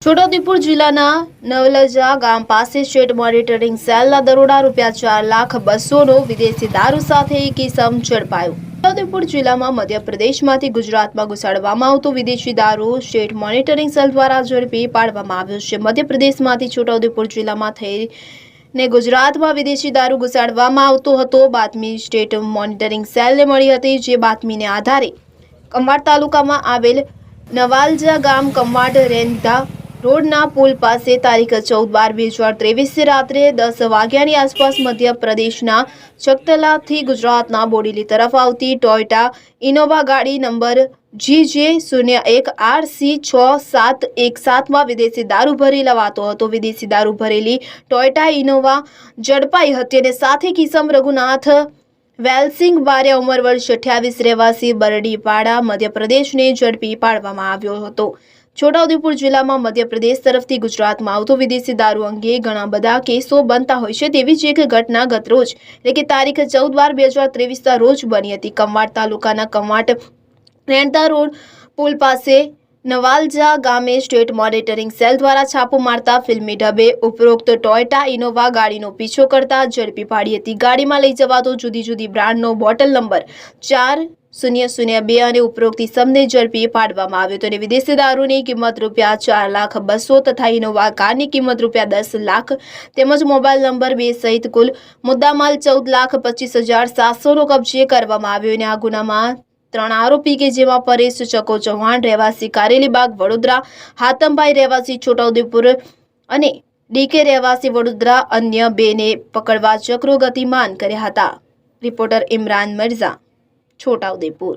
છોટાઉદેપુર જિલ્લાના નવલજા ગામ પાસે સ્ટેટ મોનિટરિંગ સેલના દરોડા ₹4,200,000નો વિદેશી દારૂ સાથે એક ઇસમ ઝડપાયો। છોટાઉદેપુર જિલ્લામાં મધ્યપ્રદેશમાંથી ગુજરાતમાં ઘુસાડવામાં આવતો વિદેશી દારૂ સ્ટેટ મોનિટરિંગ સેલ દ્વારા ઝડપી પાડવામાં આવ્યો છે। મધ્યપ્રદેશમાંથી છોટાઉદેપુર જિલ્લામાં થઈને ગુજરાતમાં વિદેશી દારૂ ઘુસાડવામાં આવતો હતો। બાતમી સ્ટેટ મોનિટરિંગ સેલને મળી હતી, જે બાતમીને આધારે કમાડ તાલુકામાં આવેલ નવાલજા ગામ કમાડ રેંધા રોડના પુલ પાસે તારીખ 14/12/2023 રાત્રે 10 વાગ્યાની આસપાસ મધ્યપ્રદેશના ચકતલાથી ગુજરાતના બોડેલી તરફ આવતી ટોયોટા ઇનોવા ગાડી નંબર GJ01RC6717માં વિદેશી દારૂ ભરી લવાતો હતો। વિદેશી દારૂ ભરેલી ટોયોટા ઇનોવા ઝડપાઈ હતી અને સાથે કિસમ રઘુનાથ વેલસિંગ બારિયા ઉંમર વર્ષ 28 રહેવાસી બરડીપાડા મધ્યપ્રદેશને ઝડપી પાડવામાં આવ્યો હતો। છોટાઉદેપુર જિલ્લામાં મધ્યપ્રદેશ તરફથી ગુજરાતમાં આવતો વિદેશી દારૂ અંગે ઘણા બધા કેસો બનતા હોય છે। તેવી જ એક ઘટના ગત રોજ એટલે કે તારીખ 14/12/2023ના રોજ બની હતી। કમાડ તાલુકાના કમાડ રેંધા રોડ પુલ પાસે નવાલજા ગામે સ્ટેટ મોનિટરિંગ સેલ દ્વારા છાપો મારતા ફિલ્મી ઢબે ઉપરોક્ત ટોયોટા ઇનોવા ગાડીનો પીછો કરતા ઝડપી પાડી હતી। ગાડીમાં લઈ જવાતો જુદી જુદી બ્રાન્ડનો બોટલ નંબર 4002 અને ઉપરોક્ત ઇસમને ઝડપી પાડવામાં આવ્યો હતો અને વિદેશી દારૂની કિંમત ₹4,200,000 તથા ઇનોવા કારની કિંમત ₹10 લાખ તેમજ મોબાઈલ નંબર 2 સહિત કુલ મુદ્દામાલ ₹14,25,700નો કબજે કરવામાં આવ્યો અને આ ગુનામાં 3 આરોપી કે જેમાં પરેશ ચકો ચૌહાણ રહેવાસી કારેલીબાગ વડોદરા, હાતમભાઈ રહેવાસી છોટાઉદેપુર અને ડીકે રહેવાસી વડોદરા અન્ય 2ને પકડવા ચક્રો ગતિમાન કર્યા હતા। રિપોર્ટર ઇમરાન મિર્ઝા, છોટાઉદેપુર।